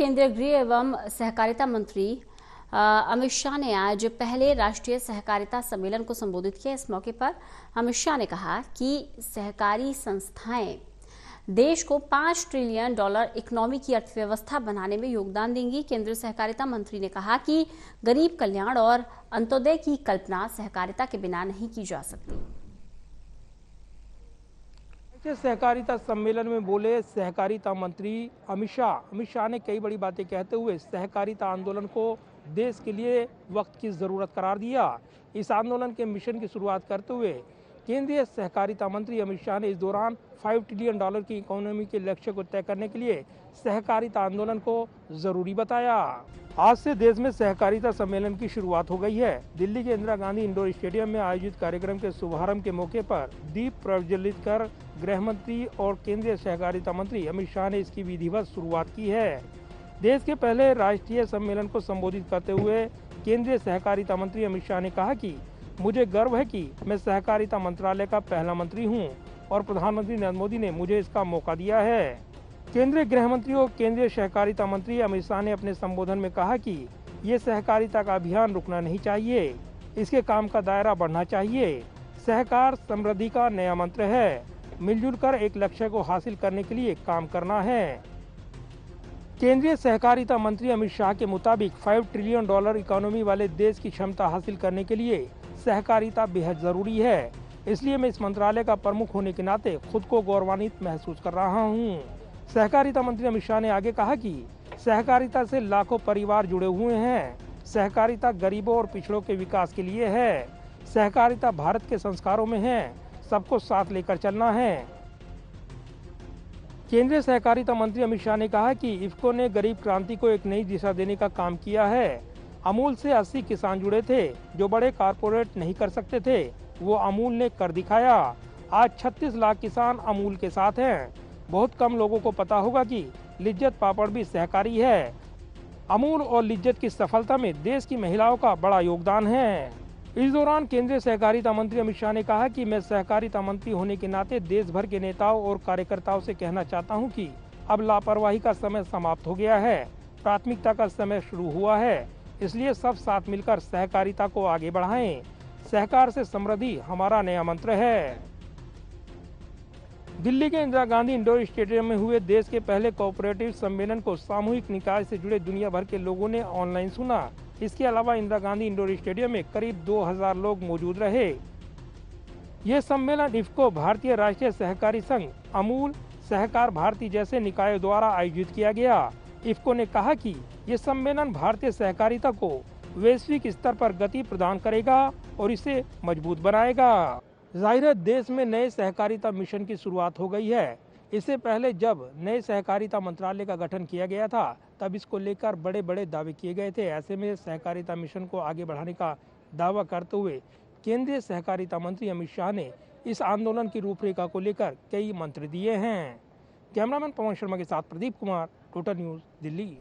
केंद्रीय गृह एवं सहकारिता मंत्री अमित शाह ने आज पहले राष्ट्रीय सहकारिता सम्मेलन को संबोधित किया। इस मौके पर अमित शाह ने कहा कि सहकारी संस्थाएं देश को $5 ट्रिलियन इकोनॉमी की अर्थव्यवस्था बनाने में योगदान देंगी। केंद्रीय सहकारिता मंत्री ने कहा कि गरीब कल्याण और अंत्योदय की कल्पना सहकारिता के बिना नहीं की जा सकती। सहकारिता सम्मेलन में बोले सहकारिता मंत्री अमित शाह ने कई बड़ी बातें कहते हुए सहकारिता आंदोलन को देश के लिए वक्त की जरूरत करार दिया। इस आंदोलन के मिशन की शुरुआत करते हुए केंद्रीय सहकारिता मंत्री अमित शाह ने इस दौरान $5 ट्रिलियन की इकोनॉमी के लक्ष्य को तय करने के लिए सहकारिता आंदोलन को जरूरी बताया। आज से देश में सहकारिता सम्मेलन की शुरुआत हो गई है। दिल्ली के इंदिरा गांधी इंडोर स्टेडियम में आयोजित कार्यक्रम के शुभारंभ के मौके पर दीप प्रज्वलित कर गृह मंत्री और केंद्रीय सहकारिता मंत्री अमित शाह ने इसकी विधिवत शुरुआत की है। देश के पहले राष्ट्रीय सम्मेलन को संबोधित करते हुए केंद्रीय सहकारिता मंत्री अमित शाह ने कहा कि मुझे गर्व है कि मैं सहकारिता मंत्रालय का पहला मंत्री हूं और प्रधानमंत्री नरेंद्र मोदी ने मुझे इसका मौका दिया है। केंद्रीय गृह मंत्री और केंद्रीय सहकारिता मंत्री अमित शाह ने अपने संबोधन में कहा कि ये सहकारिता का अभियान रुकना नहीं चाहिए, इसके काम का दायरा बढ़ना चाहिए। सहकार समृद्धि का नया मंत्र है, मिलजुल कर एक लक्ष्य को हासिल करने के लिए काम करना है। केंद्रीय सहकारिता मंत्री अमित शाह के मुताबिक $5 ट्रिलियन इकोनॉमी वाले देश की क्षमता हासिल करने के लिए सहकारिता बेहद जरूरी है। इसलिए मैं इस मंत्रालय का प्रमुख होने के नाते खुद को गौरवान्वित महसूस कर रहा हूं। सहकारिता मंत्री अमित शाह ने आगे कहा कि सहकारिता से लाखों परिवार जुड़े हुए हैं। सहकारिता गरीबों और पिछड़ों के विकास के लिए है। सहकारिता भारत के संस्कारों में है, सबको साथ लेकर चलना है। केंद्रीय सहकारिता मंत्री अमित शाह ने कहा कि इफ्को ने गरीब क्रांति को एक नई दिशा देने का काम किया है। अमूल से 80 किसान जुड़े थे जो बड़े कारपोरेट नहीं कर सकते थे, वो अमूल ने कर दिखाया। आज 36 लाख किसान अमूल के साथ हैं। बहुत कम लोगों को पता होगा कि लिज्जत पापड़ भी सहकारी है। अमूल और लिज्जत की सफलता में देश की महिलाओं का बड़ा योगदान है। इस दौरान केंद्रीय सहकारिता मंत्री अमित शाह ने कहा कि मैं सहकारिता मंत्री होने के नाते देश भर के नेताओं और कार्यकर्ताओं से कहना चाहता हूं कि अब लापरवाही का समय समाप्त हो गया है, प्राथमिकता का समय शुरू हुआ है। इसलिए सब साथ मिलकर सहकारिता को आगे बढ़ाएं। सहकार से समृद्धि हमारा नया मंत्र है। दिल्ली के इंदिरा गांधी इंडोर स्टेडियम में हुए देश के पहले कोऑपरेटिव सम्मेलन को सामूहिक निकाय से जुड़े दुनिया भर के लोगों ने ऑनलाइन सुना। इसके अलावा इंदिरा गांधी इंडोर स्टेडियम में करीब 2000 लोग मौजूद रहे। ये सम्मेलन इफ्को, भारतीय राष्ट्रीय सहकारी संघ, अमूल, सहकार भारती जैसे निकायों द्वारा आयोजित किया गया। इफ्को ने कहा कि ये सम्मेलन भारतीय सहकारिता को वैश्विक स्तर पर गति प्रदान करेगा और इसे मजबूत बनाएगा। जाहिर है देश में नए सहकारिता मिशन की शुरुआत हो गई है। इससे पहले जब नए सहकारिता मंत्रालय का गठन किया गया था तब इसको लेकर बड़े बड़े दावे किए गए थे। ऐसे में सहकारिता मिशन को आगे बढ़ाने का दावा करते हुए केंद्रीय सहकारिता मंत्री अमित शाह ने इस आंदोलन की रूपरेखा को लेकर कई मंत्र दिए हैं। कैमरामैन पवन शर्मा के साथ प्रदीप कुमार, टोटल न्यूज़, दिल्ली।